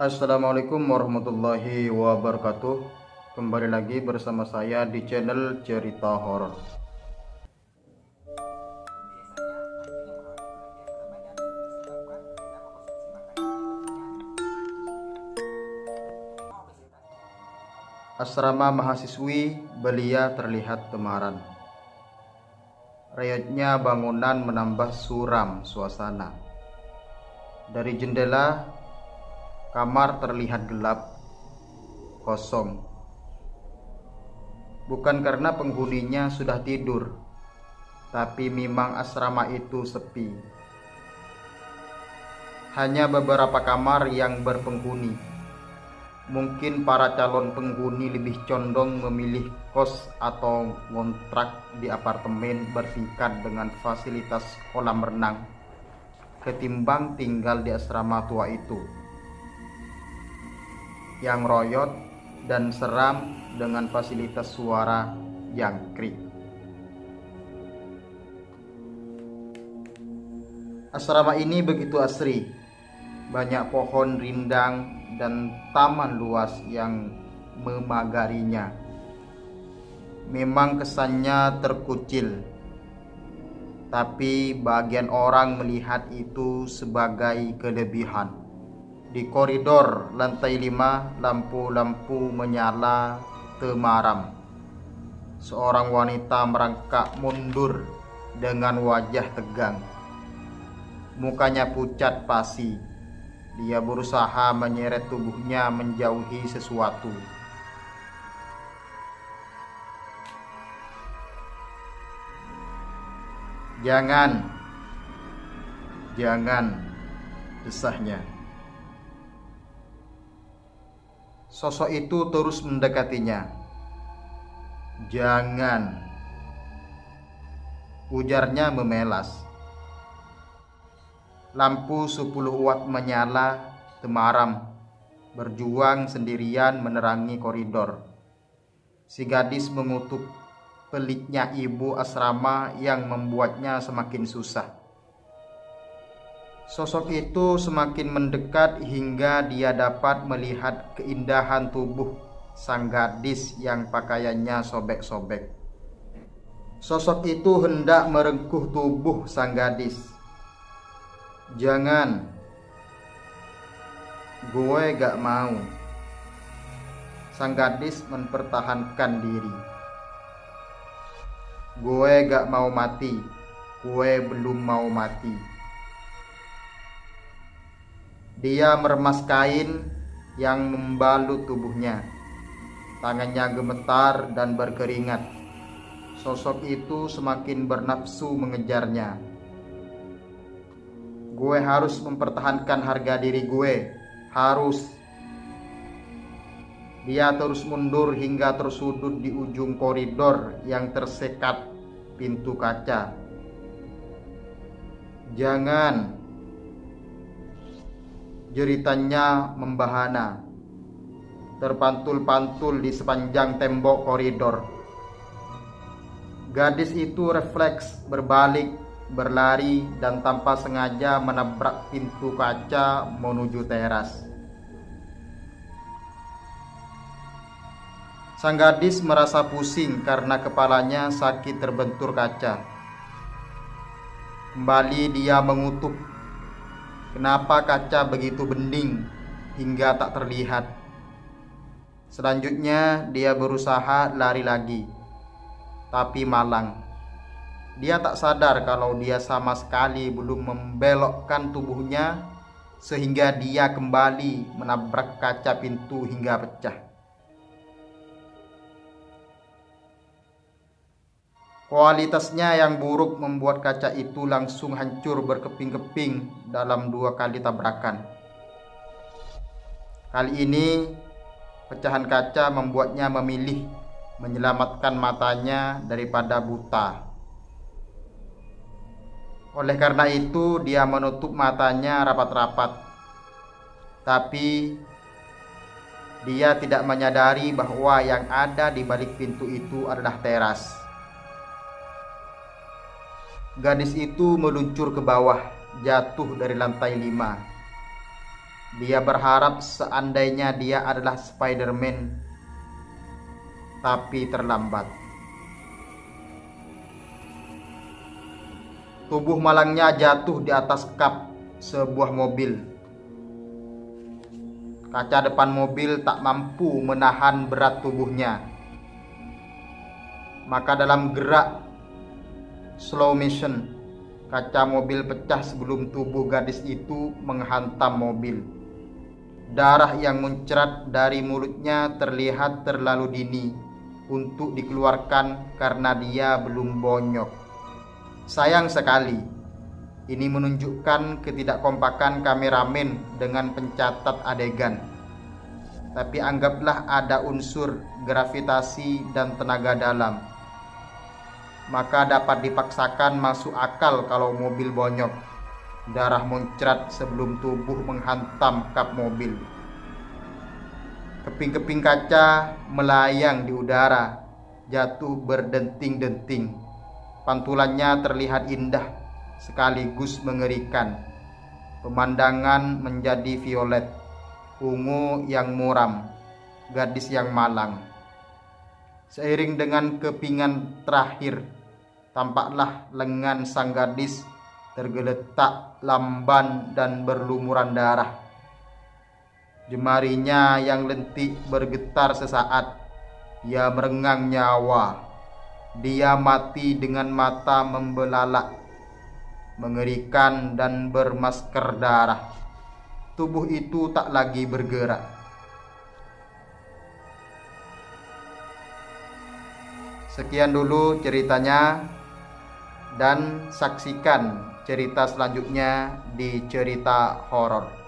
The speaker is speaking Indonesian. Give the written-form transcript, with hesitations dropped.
Assalamualaikum warahmatullahi wabarakatuh. Kembali lagi bersama saya di channel Cerita Horor. Asrama mahasiswi Belia terlihat temaram. Rayotnya bangunan menambah suram suasana. Dari jendela, kamar terlihat gelap, kosong. Bukan karena penghuninya sudah tidur, tapi memang asrama itu sepi. Hanya beberapa kamar yang berpenghuni. Mungkin para calon penghuni lebih condong memilih kos atau ngontrak di apartemen bertingkat dengan fasilitas kolam renang ketimbang tinggal di asrama tua itu yang royot dan seram dengan fasilitas suara jangkrik. Asrama ini begitu asri, banyak pohon rindang dan taman luas yang memagarinya. Memang kesannya terkucil, tapi bagian orang melihat itu sebagai kelebihan. Di koridor lantai 5, lampu-lampu menyala temaram. Seorang wanita merangkak mundur dengan wajah tegang. Mukanya pucat pasi. Dia berusaha menyeret tubuhnya menjauhi sesuatu. Jangan, desahnya. Sosok itu terus mendekatinya. Jangan, ujarnya memelas. Lampu 10 watt menyala temaram, berjuang sendirian menerangi koridor. Si gadis mengutuk peliknya ibu asrama yang membuatnya semakin susah. Sosok itu semakin mendekat hingga dia dapat melihat keindahan tubuh sang gadis yang pakaiannya sobek-sobek. Sosok itu hendak merengkuh tubuh sang gadis. Jangan, gue gak mau. Sang gadis mempertahankan diri. Gue gak mau mati. Gue belum mau mati. Dia meremas kain yang membalut tubuhnya. Tangannya gemetar dan berkeringat. Sosok itu semakin bernafsu mengejarnya. Gue harus mempertahankan harga diri gue. Harus. Dia terus mundur hingga tersudut di ujung koridor yang tersekat pintu kaca. Jangan. Jeritannya membahana, terpantul-pantul di sepanjang tembok koridor. Gadis itu refleks berbalik, berlari dan tanpa sengaja menabrak pintu kaca menuju teras. Sang gadis merasa pusing karena kepalanya sakit terbentur kaca. Kembali dia mengutuk. Kenapa kaca begitu bening hingga tak terlihat? Selanjutnya dia berusaha lari lagi, tapi malang. Dia tak sadar kalau dia sama sekali belum membelokkan tubuhnya sehingga dia kembali menabrak kaca pintu hingga pecah. Kualitasnya yang buruk membuat kaca itu langsung hancur berkeping-keping dalam 2 kali tabrakan. Kali ini pecahan kaca membuatnya memilih menyelamatkan matanya daripada buta. Oleh karena itu dia menutup matanya rapat-rapat. Tapi dia tidak menyadari bahwa yang ada di balik pintu itu adalah teras. Gadis itu meluncur ke bawah, jatuh dari lantai 5. Dia berharap seandainya dia adalah Spider-Man, tapi terlambat. Tubuh malangnya jatuh di atas kap sebuah mobil. Kaca depan mobil tak mampu menahan berat tubuhnya. Maka dalam gerak slow motion, kaca mobil pecah sebelum tubuh gadis itu menghantam mobil. Darah yang muncrat dari mulutnya terlihat terlalu dini untuk dikeluarkan karena dia belum bonyok. Sayang sekali, ini menunjukkan ketidakkompakan kameramen dengan pencatat adegan. Tapi anggaplah ada unsur gravitasi dan tenaga dalam, maka dapat dipaksakan masuk akal kalau mobil bonyok. Darah muncrat sebelum tubuh menghantam kap mobil. Keping-keping kaca melayang di udara, jatuh berdenting-denting. Pantulannya terlihat indah sekaligus mengerikan. Pemandangan menjadi violet, ungu yang muram, gadis yang malang. Seiring dengan kepingan terakhir, tampaklah lengan sang gadis tergeletak lamban dan berlumuran darah. Jemarinya yang lentik bergetar sesaat. Ia merengang nyawa. Dia mati dengan mata membelalak, mengerikan dan bermasker darah. Tubuh itu tak lagi bergerak. Sekian dulu ceritanya, dan saksikan cerita selanjutnya di Cerita Horor.